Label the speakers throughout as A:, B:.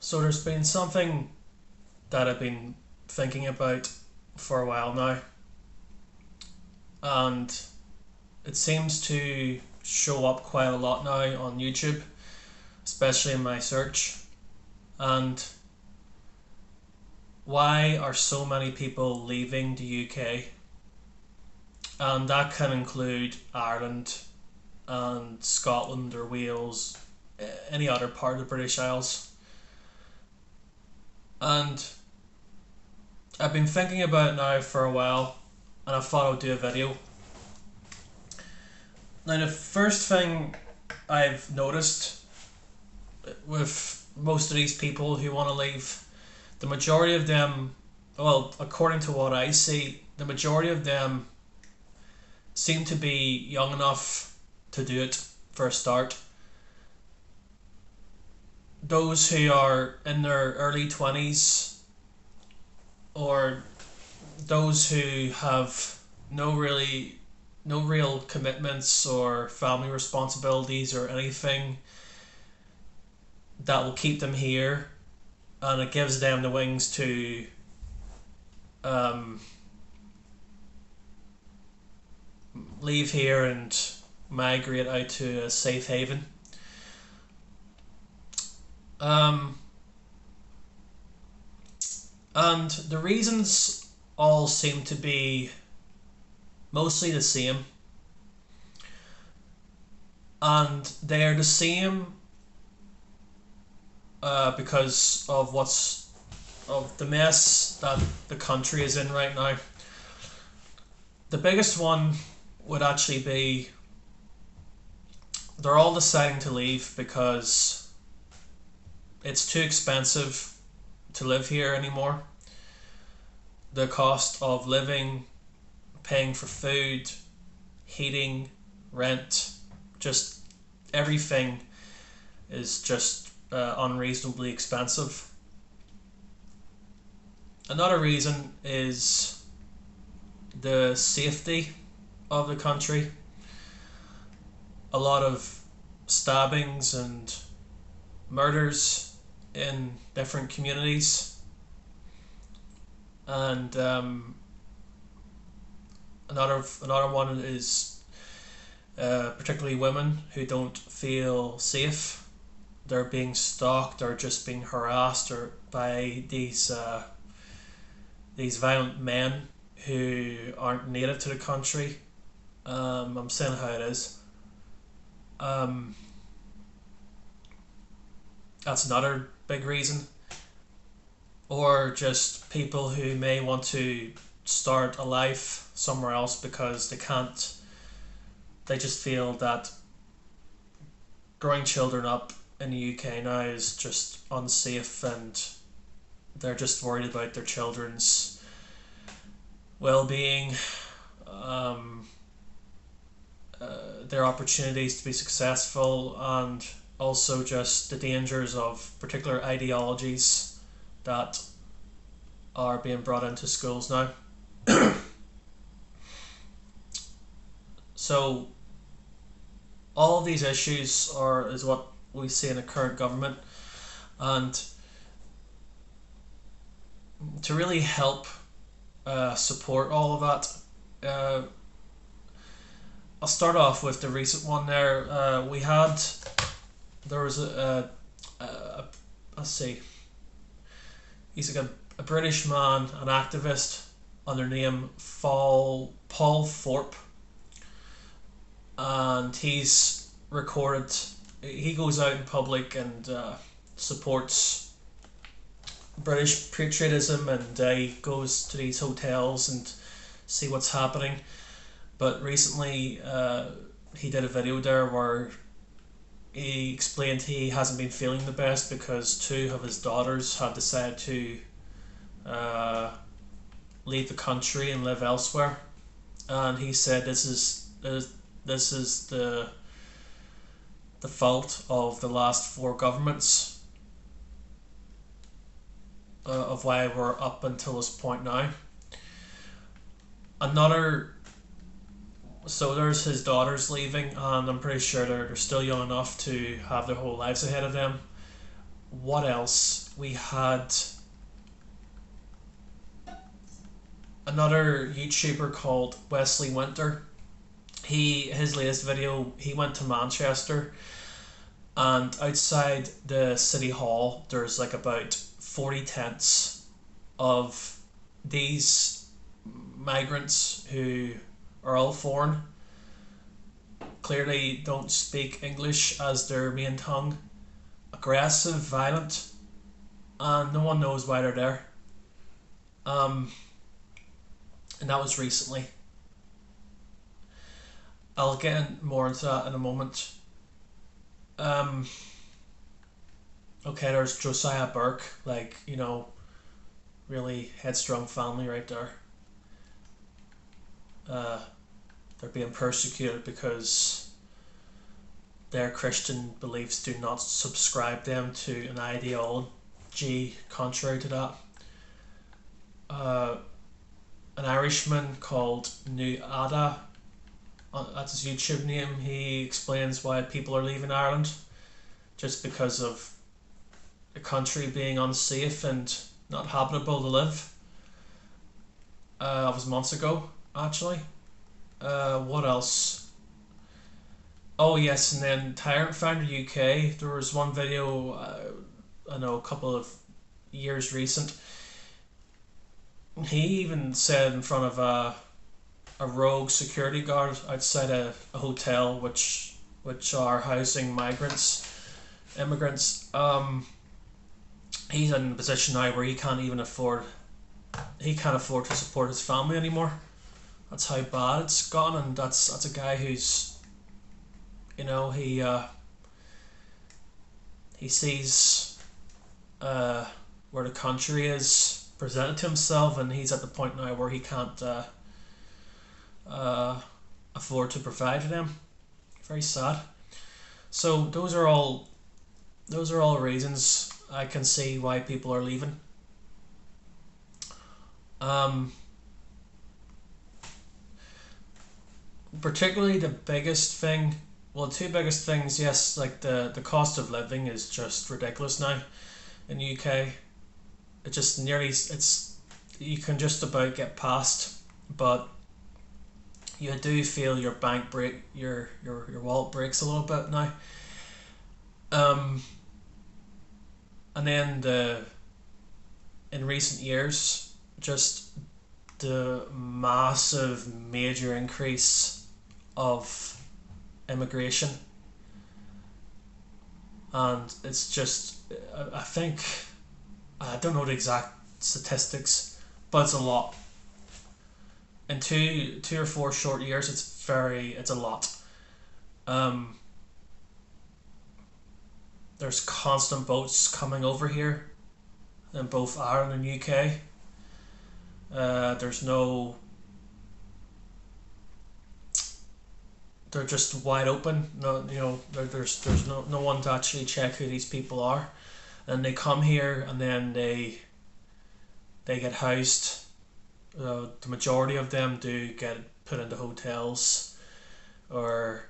A: So there's been something that I've been thinking about for a while now, and it seems to show up quite a lot now on YouTube, especially in my search. And why are so many people leaving the UK? And that can include Ireland and Scotland or Wales, any other part of the British Isles. And I've been thinking about it now for a while, and I thought I'd do a video. Now, the first thing I've noticed with most of these people who want to leave, the majority of them, well, according to what I see, the majority of them seem to be young enough to do it for a start. Those who are in their early 20s, or those who have no real commitments or family responsibilities or anything that will keep them here, and it gives them the wings to leave here and migrate out to a safe haven. And the reasons all seem to be mostly the same, and they are the same because of the mess that the country is in right now. The biggest one would actually be they're all deciding to leave because it's too expensive to live here anymore. The cost of living, paying for food, heating, rent, just everything is just unreasonably expensive. Another reason is the safety of the country. A lot of stabbings and murders in different communities, and another one is particularly women who don't feel safe. They're being stalked or just being harassed or by these violent men who aren't native to the country. I'm saying how it is. That's another big reason. Or just people who may want to start a life somewhere else because they just feel that growing children up in the UK now is just unsafe, and they're just worried about their children's well-being, their opportunities to be successful, and also just the dangers of particular ideologies that are being brought into schools now. So all of these issues is what we see in the current government, and to really help support all of that, I'll start off with the recent one there. There was let's see, he's like a British man, an activist under name Paul Thorpe, and he goes out in public and supports British patriotism, and he goes to these hotels and see what's happening. But recently he did a video there where he explained he hasn't been feeling the best because two of his daughters have decided to leave the country and live elsewhere, and he said this is the fault of the last four governments of why we're up until this point now. So there's his daughters leaving, and I'm pretty sure they're still young enough to have their whole lives ahead of them. what else? We had another YouTuber called Wesley Winter. His latest video, he went to Manchester, and outside the city hall there's like about 40 tents of these migrants who are all foreign, clearly don't speak English as their main tongue, aggressive, violent, and no one knows why they're there. Um, and that was recently. I'll get more into that in a moment. Um, okay, there's Josiah Burke, like, really headstrong family right there. Uh, they're being persecuted because their Christian beliefs do not subscribe them to an ideology contrary to that. An Irishman called New Ada, that's his YouTube name, he explains why people are leaving Ireland just because of the country being unsafe and not habitable to live. That was months ago, actually. What else? Oh yes, and then Tyrant Founder UK. There was one video, I know, a couple of years recent. He even said in front of a rogue security guard outside a hotel, which are housing immigrants. He's in a position now where he can't afford to support his family anymore. That's how bad it's gone, and that's a guy who's, he sees where the country is presented to himself, and he's at the point now where he can't afford to provide for them. Very sad. So those are all reasons I can see why people are leaving. Particularly the biggest thing, well, two biggest things, yes, like the cost of living is just ridiculous now in the UK. It just you can just about get past, but you do feel your your wallet breaks a little bit now. And then in recent years, just the massive major increase of immigration, and it's just, I think, I don't know the exact statistics, but it's a lot. In two or four short years, it's a lot. There's constant boats coming over here in both Ireland and UK. They're just wide open. No, there's no one to actually check who these people are, and they come here and then they get housed. The majority of them do get put into hotels, or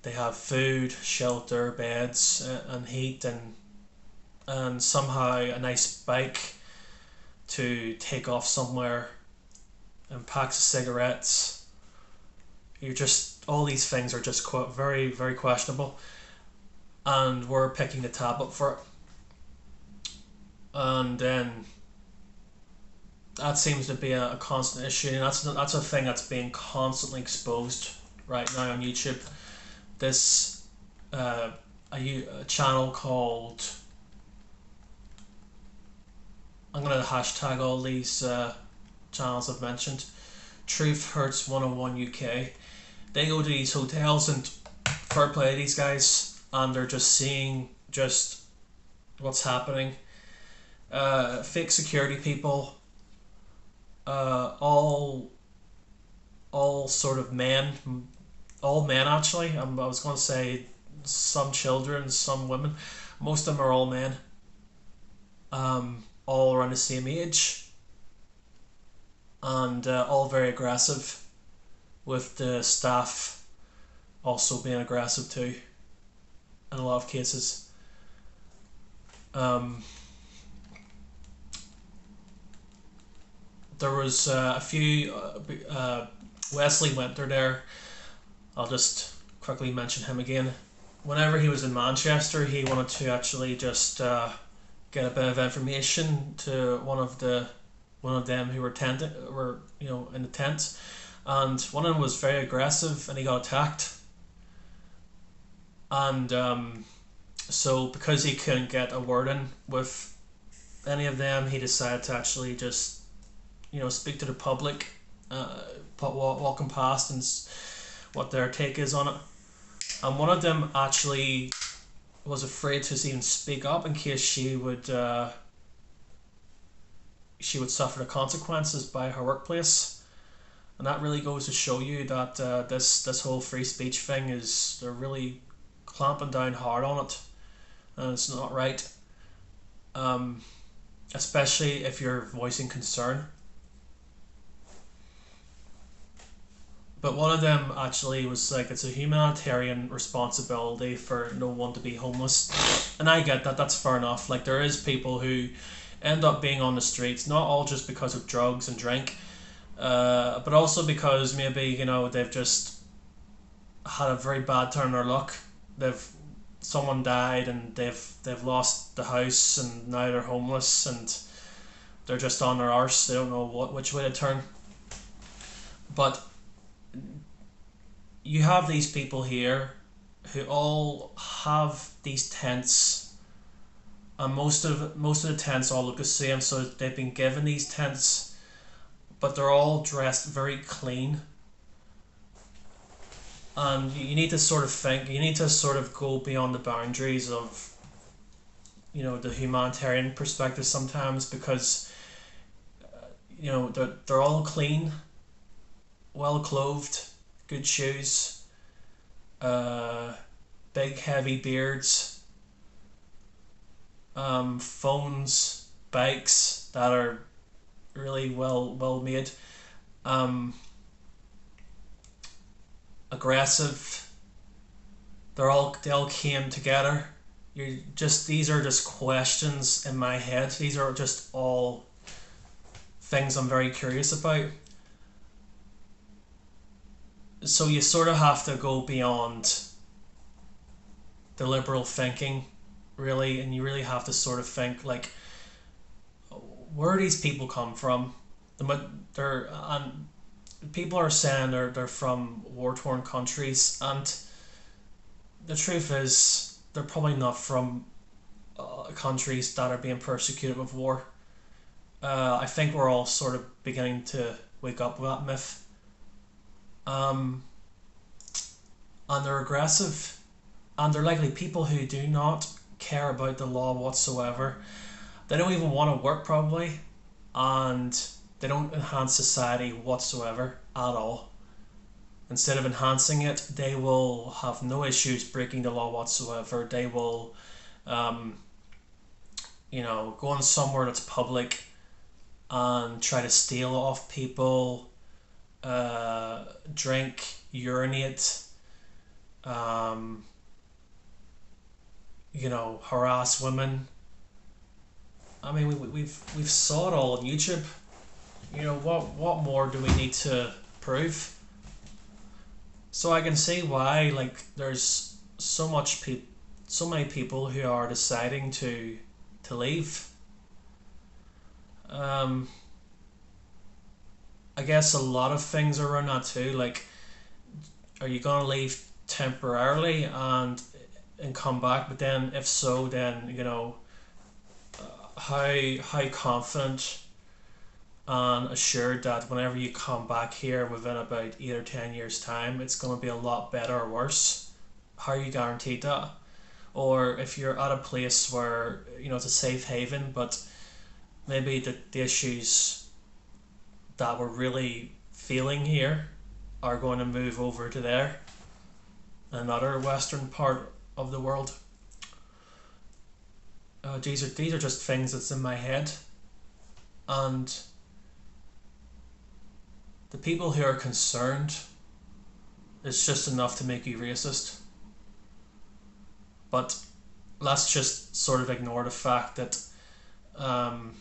A: they have food, shelter, beds, and heat, and somehow a nice bike to take off somewhere, and packs of cigarettes. All these things are just very, very questionable, and we're picking the tab up for it. And then that seems to be a constant issue, and that's a thing that's being constantly exposed right now on YouTube. This a channel called, I'm gonna hashtag all these channels I've mentioned, Truth Hurts 101 UK. They go to these hotels, and fair play these guys, and they're just seeing just what's happening. Fake security people, all sort of men, all men actually. I was going to say some children, some women. Most of them are all men. All around the same age, and all very aggressive, with the staff also being aggressive too in a lot of cases. Um, there was a few. Wesley Winter there. I'll just quickly mention him again. Whenever he was in Manchester, he wanted to actually just get a bit of information to one of them who were in the tent, and one of them was very aggressive, and he got attacked. And so because he couldn't get a word in with any of them, he decided to actually just speak to the public, uh, walking past and what their take is on it. And one of them actually was afraid to even speak up in case she would suffer the consequences by her workplace. And that really goes to show you that this whole free speech thing is they're really clamping down hard on it, and it's not right. Um, Especially if you're voicing concern. But one of them actually was like, it's a humanitarian responsibility for no one to be homeless, and I get that. That's fair enough. Like there is people who end up being on the streets, not all just because of drugs and drink, but also because maybe they've just had a very bad turn of their luck. They've Someone died and they've lost the house and now they're homeless and they're just on their arse. They don't know which way to turn. But you have these people here who all have these tents, and most of the tents all look the same. So they've been given these tents, but they're all dressed very clean. And you need to sort of think. You need to sort of go beyond the boundaries of the humanitarian perspective sometimes, because they're all clean, well clothed, good shoes, uh, big heavy beards, phones, bikes that are really well made, um, aggressive. They all came together. These are just questions in my head. These are just all things I'm very curious about. So you sort of have to go beyond the liberal thinking, really, and you really have to sort of think like, where do these people come from? They're and people are saying they're from war torn countries, and the truth is they're probably not from countries that are being persecuted with war. I think we're all sort of beginning to wake up with that myth. Um, and they're aggressive, and they're likely people who do not care about the law whatsoever. They don't even want to work probably, and they don't enhance society whatsoever at all. Instead of enhancing it, they will have no issues breaking the law whatsoever. They will, um, go on somewhere that's public and try to steal off people, drink, urinate, um, harass women. I mean, we've saw it all on YouTube. What more do we need to prove? So I can see why there's so many people who are deciding to leave. Um, I guess a lot of things are around that too. Like, are you gonna leave temporarily and come back? But then, if so, then how confident and assured that whenever you come back here within about 8 or 10 years time, it's going to be a lot better or worse? How are you guaranteed that? Or if you're at a place where it's a safe haven, but maybe the issues that we're really feeling here are going to move over to there, another western part of the world. These are just things that's in my head, and the people who are concerned, it's just enough to make you racist. But let's just sort of ignore the fact that um,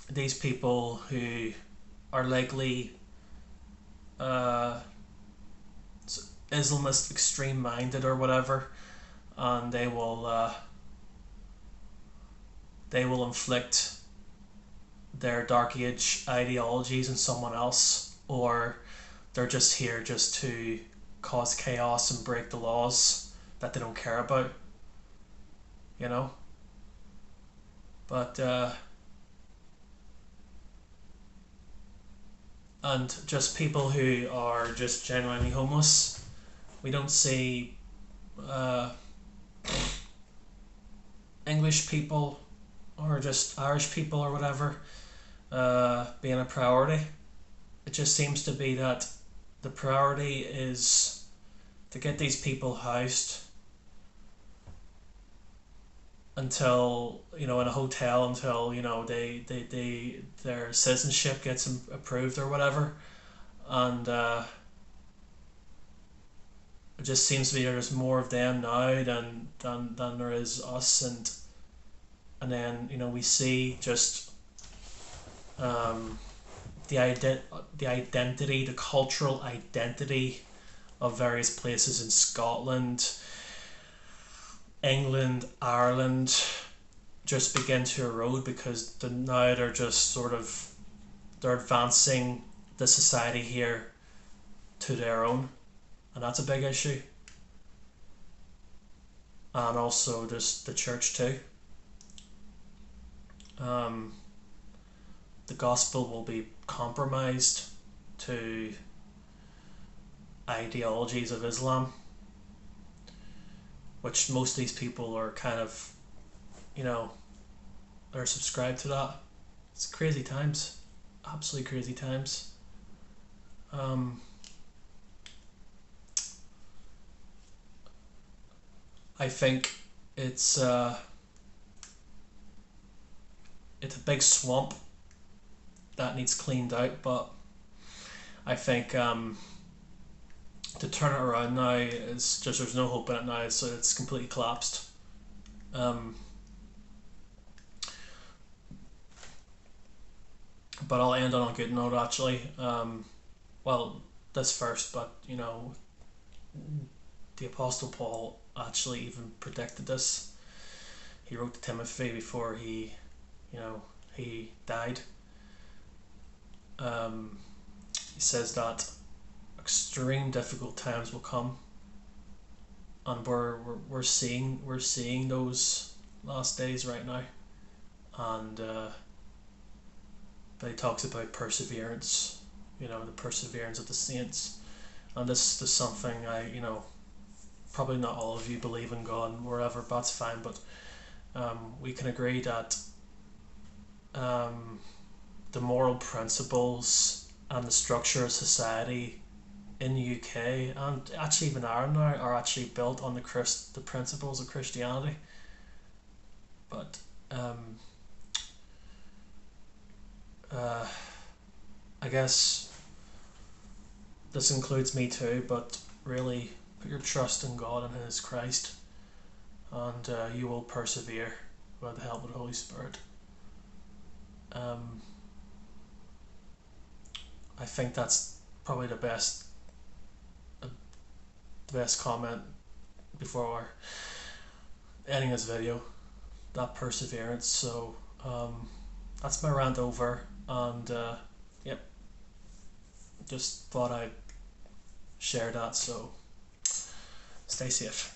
A: these people who are likely uh, Islamist extreme minded or whatever, and they will inflict their dark age ideologies on someone else, or they're just here just to cause chaos and break the laws that they don't care about, you know. But and just people who are just genuinely homeless. We don't see uh, English people or just Irish people or whatever being a priority. It just seems to be that the priority is to get these people housed until, in a hotel, until their citizenship gets approved or whatever. And it just seems to be there's more of them now than there is us. And then we see just um, the identity, the cultural identity of various places in Scotland, England, Ireland just begin to erode, because now they're just sort of, they're advancing the society here to their own, and that's a big issue. And also just the church too. Um, the gospel will be compromised to ideologies of Islam, which most of these people are kind of, they're subscribed to that. It's crazy times, absolutely crazy times. Um, I think it's a big swamp that needs cleaned out, but I think to turn it around now is just, there's no hope in it now, so it's completely collapsed. Um, but I'll end on a good note actually. Well, this first, but the Apostle Paul actually even predicted this. He wrote to Timothy before he died. He says that extreme difficult times will come, and we're seeing those last days right now. And but he talks about perseverance, the perseverance of the saints. And this is something probably not all of you believe in God and wherever, but that's fine. But we can agree that the moral principles and the structure of society in the UK, and actually even Ireland now, are actually built on the principles of Christianity. But I guess this includes me too, but really put your trust in God and His Christ, and you will persevere with the help of the Holy Spirit. I think that's probably the best comment before ending this video. That perseverance. So that's my rant over, and yep, just thought I'd share that. So stay safe.